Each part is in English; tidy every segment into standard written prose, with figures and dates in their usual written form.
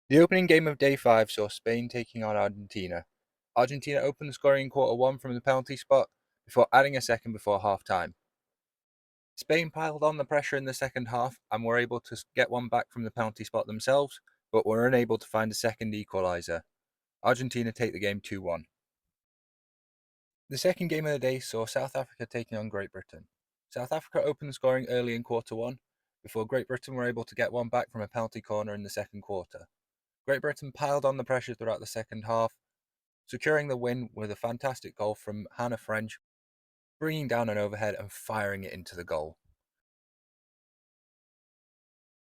The opening game of day 5 saw Spain taking on Argentina. Argentina opened the scoring in quarter 1 from the penalty spot before adding a second before half-time. Spain piled on the pressure in the second half and were able to get one back from the penalty spot themselves, but were unable to find a second equaliser. Argentina take the game 2-1. The second game of the day saw South Africa taking on Great Britain. South Africa opened the scoring early in quarter 1 before Great Britain were able to get one back from a penalty corner in the second quarter. Great Britain piled on the pressure throughout the second half, securing the win with a fantastic goal from Hannah French, bringing down an overhead and firing it into the goal.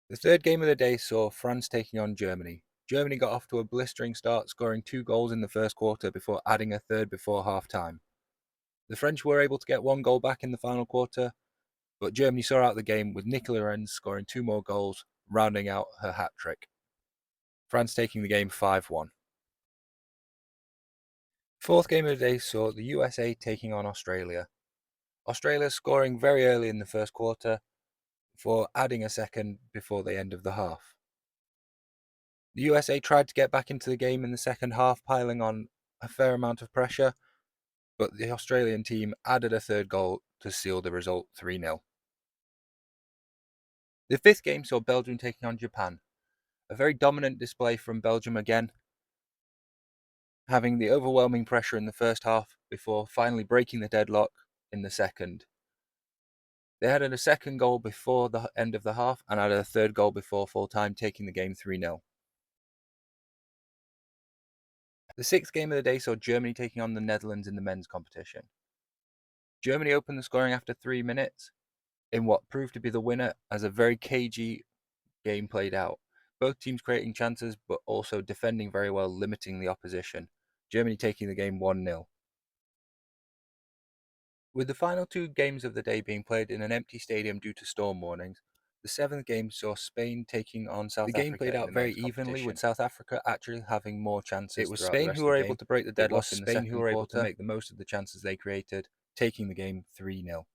The third game of the day saw France taking on Germany. Germany got off to a blistering start, scoring 2 goals in the first quarter before adding a third before half-time. The French were able to get 1 goal back in the final quarter, but Germany saw out the game with Nicola Lorenz scoring 2 more goals, rounding out her hat-trick. France taking the game 5-1. Fourth game of the day saw the USA taking on Australia. Australia scoring very early in the first quarter before adding a second before the end of the half. The USA tried to get back into the game in the second half, piling on a fair amount of pressure, but the Australian team added a third goal to seal the result 3-0. The fifth game saw Belgium taking on Japan. A very dominant display from Belgium again, having the overwhelming pressure in the first half before finally breaking the deadlock in the second. They added a second goal before the end of the half and added a third goal before full time, taking the game 3-0. The sixth game of the day saw Germany taking on the Netherlands in the men's competition. Germany opened the scoring after 3 minutes in what proved to be the winner as a very cagey game played out. Both teams creating chances but also defending very well, limiting the opposition. Germany taking the game 1-0. With the final 2 games of the day being played in an empty stadium due to storm warnings, the seventh game saw Spain taking on South Africa. The game played out very evenly, with South Africa actually having more chances. It was Spain who were able to break the deadlock in the second quarter. It was Spain who were able to make the most of the chances they created, taking the game 3-0.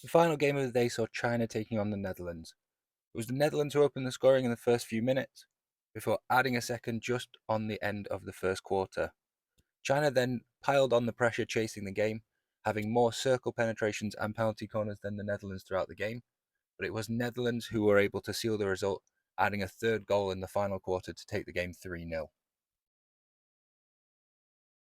The final game of the day saw China taking on the Netherlands. It was the Netherlands who opened the scoring in the first few minutes, before adding a second just on the end of the first quarter. China then piled on the pressure, chasing the game, having more circle penetrations and penalty corners than the Netherlands throughout the game, but it was Netherlands who were able to seal the result, adding a third goal in the final quarter to take the game 3-0.